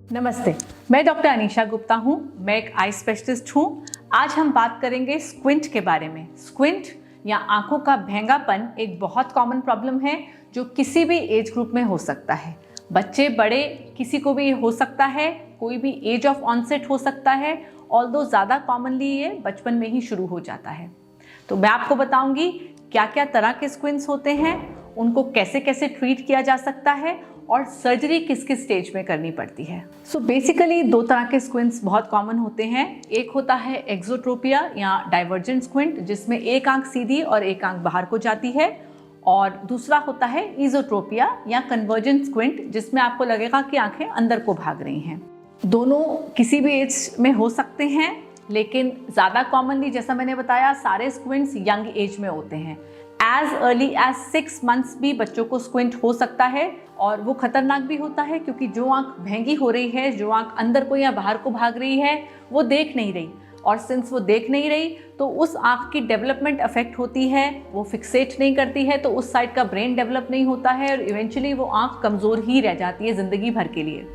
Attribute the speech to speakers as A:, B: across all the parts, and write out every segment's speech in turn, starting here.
A: नमस्ते, मैं डॉक्टर अनीशा गुप्ता हूँ। मैं एक आई स्पेशलिस्ट हूँ। आज हम बात करेंगे स्क्विंट के बारे में। स्क्विंट या आंखों का भेंगापन एक बहुत कॉमन प्रॉब्लम है जो किसी भी एज ग्रुप में हो सकता है। बच्चे बड़े किसी को भी हो सकता है, कोई भी एज ऑफ ऑनसेट हो सकता है, ऑल्दो ज़्यादा कॉमनली ये बचपन में ही शुरू हो जाता है। तो मैं आपको बताऊंगी क्या क्या तरह के स्क्विंट्स होते हैं, उनको कैसे कैसे ट्रीट किया जा सकता है और सर्जरी किस किस स्टेज में करनी पड़ती है। सो बेसिकली दो तरह के स्क्विंट्स बहुत कॉमन होते हैं। एक होता है एक्सोट्रोपिया या डाइवर्जेंट स्क्विंट, जिसमें एक आंख सीधी और एक आंख बाहर को जाती है, और दूसरा होता है इजोट्रोपिया या कन्वर्जेंट स्क्विंट, जिसमें आपको लगेगा कि आंखें अंदर को भाग रही हैं। दोनों किसी भी एज में हो सकते हैं, लेकिन ज़्यादा कॉमनली जैसा मैंने बताया सारे स्क्विंट्स यंग एज में होते हैं। एज अर्ली एज 6 मंथ्स भी बच्चों को स्क्विंट हो सकता है, और वो खतरनाक भी होता है क्योंकि जो आंख भेंगी हो रही है, जो आंख अंदर को या बाहर को भाग रही है, वो देख नहीं रही, और सिंस वो देख नहीं रही तो उस आंख की डेवलपमेंट अफेक्ट होती है। वो फिक्सेट नहीं करती है तो उस साइड का ब्रेन डेवलप नहीं होता है, और इवेंचुअली वो आंख कमज़ोर ही रह जाती है ज़िंदगी भर के लिए।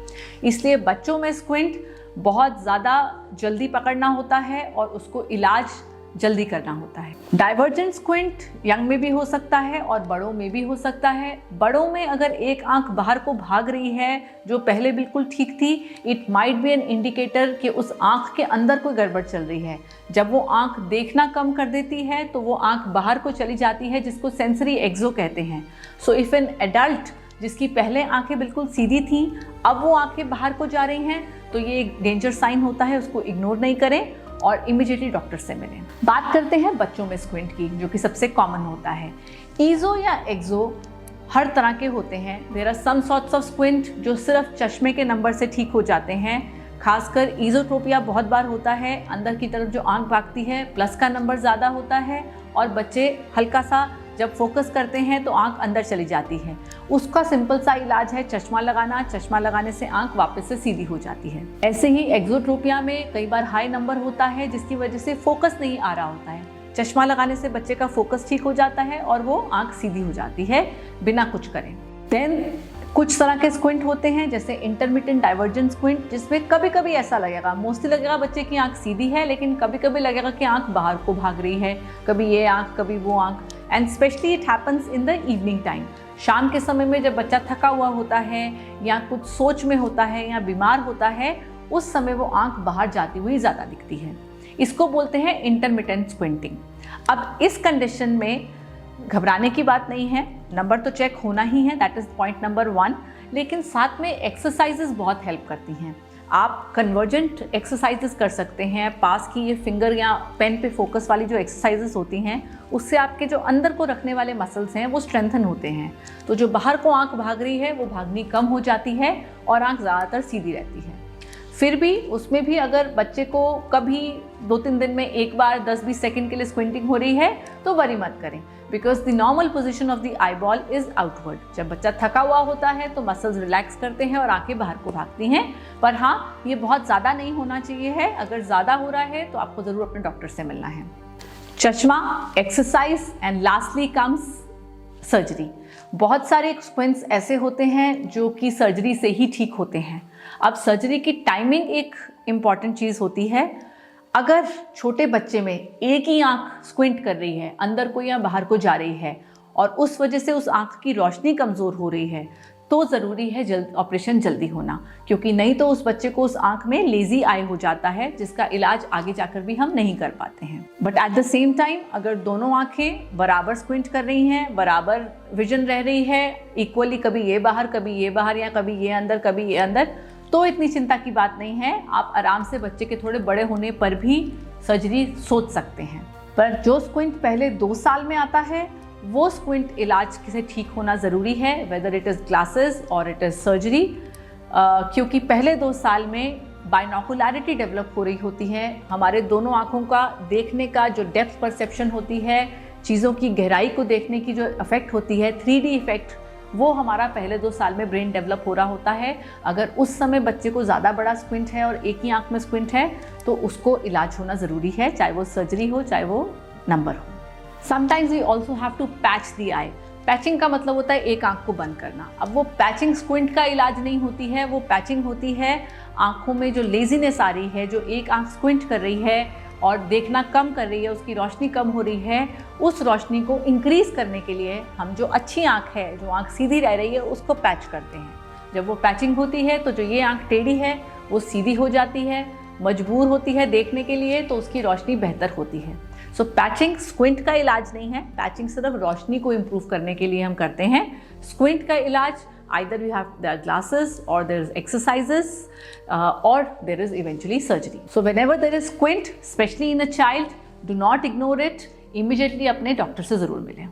A: इसलिए बच्चों में स्क्विंट बहुत ज़्यादा जल्दी पकड़ना होता है और उसको इलाज जल्दी करना होता है। डाइवर्जेंट स्क्विंट यंग में भी हो सकता है और बड़ों में भी हो सकता है। बड़ों में अगर एक आंख बाहर को भाग रही है जो पहले बिल्कुल ठीक थी, it might be an indicator कि उस आंख के अंदर कोई गड़बड़ चल रही है। जब वो आंख देखना कम कर देती है तो वो आंख बाहर को चली जाती है, जिसको सेंसरी एक्सो कहते हैं। सो इफ़ एन एडल्ट जिसकी पहले आंखें बिल्कुल सीधी थीं, अब वो आंखें बाहर को जा रही हैं, तो ये एक डेंजर साइन होता है। उसको इग्नोर नहीं करें और इमीडिएटली डॉक्टर से मिलें। बात करते हैं बच्चों में स्क्विंट की, जो कि सबसे कॉमन होता है। ईजो या एक्सो हर तरह के होते हैं। There are some sorts of squint जो सिर्फ चश्मे के नंबर से ठीक हो जाते हैं। खासकर ईजोट्रोपिया बहुत बार होता है, अंदर की तरफ जो आंख भागती है प्लस का नंबर ज़्यादा होता है, और बच्चे हल्का सा जब फोकस करते हैं तो आंख अंदर चली जाती है। उसका सिंपल सा इलाज है चश्मा लगाना। चश्मा लगाने से आंख वापस से सीधी हो जाती है। ऐसे ही एक्सोट्रोपिया में कई बार हाई नंबर होता है, जिसकी वजह से फोकस नहीं आ रहा होता है। चश्मा लगाने से बच्चे का फोकस ठीक हो जाता है और वो आंख सीधी हो जाती है बिना कुछ करें। देन कुछ तरह के स्क्विंट होते हैं, जैसे इंटरमिटेंट डाइवर्जेंट स्क्विंट, जिसमें कभी कभी ऐसा लगेगा, मोस्टली लगेगा बच्चे की आंख सीधी है, लेकिन कभी कभी लगेगा कि आंख बाहर को भाग रही है, कभी ये आंख कभी वो आंख। And specially it happens in the evening time. शाम के समय में जब बच्चा थका हुआ होता है या कुछ सोच में होता है या बीमार होता है, उस समय वो आंख बाहर जाती हुई ज़्यादा दिखती है। इसको बोलते हैं इंटरमिटेंट स्क्विंटिंग। अब इस कंडीशन में घबराने की बात नहीं है, नंबर तो चेक होना ही है, दैट इज़ पॉइंट नंबर 1। लेकिन साथ में एक्सरसाइजेस बहुत हेल्प करती हैं। आप कन्वर्जेंट एक्सरसाइजेस कर सकते हैं। पास की ये फिंगर या पेन पे फोकस वाली जो एक्सरसाइजेस होती हैं, उससे आपके जो अंदर को रखने वाले मसल्स हैं वो स्ट्रेंथन होते हैं। तो जो बाहर को आंख भाग रही है वो भागनी कम हो जाती है और आंख ज़्यादातर सीधी रहती है। फिर भी उसमें भी अगर बच्चे को कभी 2-3 दिन में एक बार 10-20 सेकंड के लिए स्क्विंटिंग हो रही है तो वरी मत करें, because the normal position of the eye ball is outward. जब बच्चा थका हुआ होता है तो मसल्स रिलैक्स करते हैं और आंखें बाहर को भागती हैं। पर हाँ, ये बहुत ज़्यादा नहीं होना चाहिए है। अगर ज़्यादा हो रहा है तो आपको ज़रूर अपने डॉक्टर से मिलना है। चश्मा, exercise and lastly comes surgery. बहुत सारे स्क्विंट्स ऐसे होते हैं जो कि सर्जरी से ही ठीक होते हैं। अब सर्जरी की टाइमिंग एक इम्पॉर्टेंट चीज़ होती है। अगर छोटे बच्चे में एक ही आंख स्क्विंट कर रही है, अंदर को या बाहर को जा रही है, और उस वजह से उस आंख की रोशनी कमज़ोर हो रही है, तो ज़रूरी है ऑपरेशन जल्दी होना, क्योंकि नहीं तो उस बच्चे को उस आंख में लेजी आई हो जाता है, जिसका इलाज आगे जाकर भी हम नहीं कर पाते हैं। But at the same time अगर दोनों आंखें बराबर स्क्विंट कर रही हैं, बराबर विजन रह रही है, इक्वली कभी ये बाहर कभी ये बाहर, या कभी ये अंदर कभी ये अंदर, तो इतनी चिंता की बात नहीं है। आप आराम से बच्चे के थोड़े बड़े होने पर भी सर्जरी सोच सकते हैं। पर जो स्क्विंट पहले 2 साल में आता है, वो स्क्विंट इलाज से ठीक होना ज़रूरी है, वेदर इट इज़ ग्लासेस और इट इज़ सर्जरी, क्योंकि पहले 2 साल में बाइनोकुलरिटी डेवलप हो रही होती है। हमारे दोनों आँखों का देखने का जो डेप्थ परसेप्शन होती है, चीज़ों की गहराई को देखने की जो इफ़ेक्ट होती है, 3D इफ़ेक्ट, वो हमारा पहले 2 साल में ब्रेन डेवलप हो रहा होता है। अगर उस समय बच्चे को ज़्यादा बड़ा स्क्विंट है और एक ही आंख में स्क्विंट है, तो उसको इलाज होना ज़रूरी है, चाहे वो सर्जरी हो चाहे वो नंबर हो। Sometimes we also have to patch the eye. Patching का मतलब होता है एक आंख को बंद करना। अब वो पैचिंग स्क्विंट का इलाज नहीं होती है, वो पैचिंग होती है आंखों में जो लेजीनेस आ रही है, जो एक आंख स्क्विंट कर रही है और देखना कम कर रही है, उसकी रोशनी कम हो रही है, उस रोशनी को इंक्रीज करने के लिए हम जो अच्छी आंख है, जो आंख सीधी रह रही है, उसको पैच करते हैं। जब वो पैचिंग होती है तो जो ये आंख टेढ़ी है वो सीधी हो जाती है, मजबूर होती है देखने के लिए, तो उसकी रोशनी बेहतर होती है। सो पैचिंग स्क्विंट का इलाज नहीं है, पैचिंग सिर्फ रोशनी को इम्प्रूव करने के लिए हम करते हैं। स्क्विंट का इलाज either you have their glasses or there is exercises or there is eventually surgery. So whenever there is squint, especially in a child, do not ignore it. Immediately अपने डॉक्टर से ज़रूर मिलें।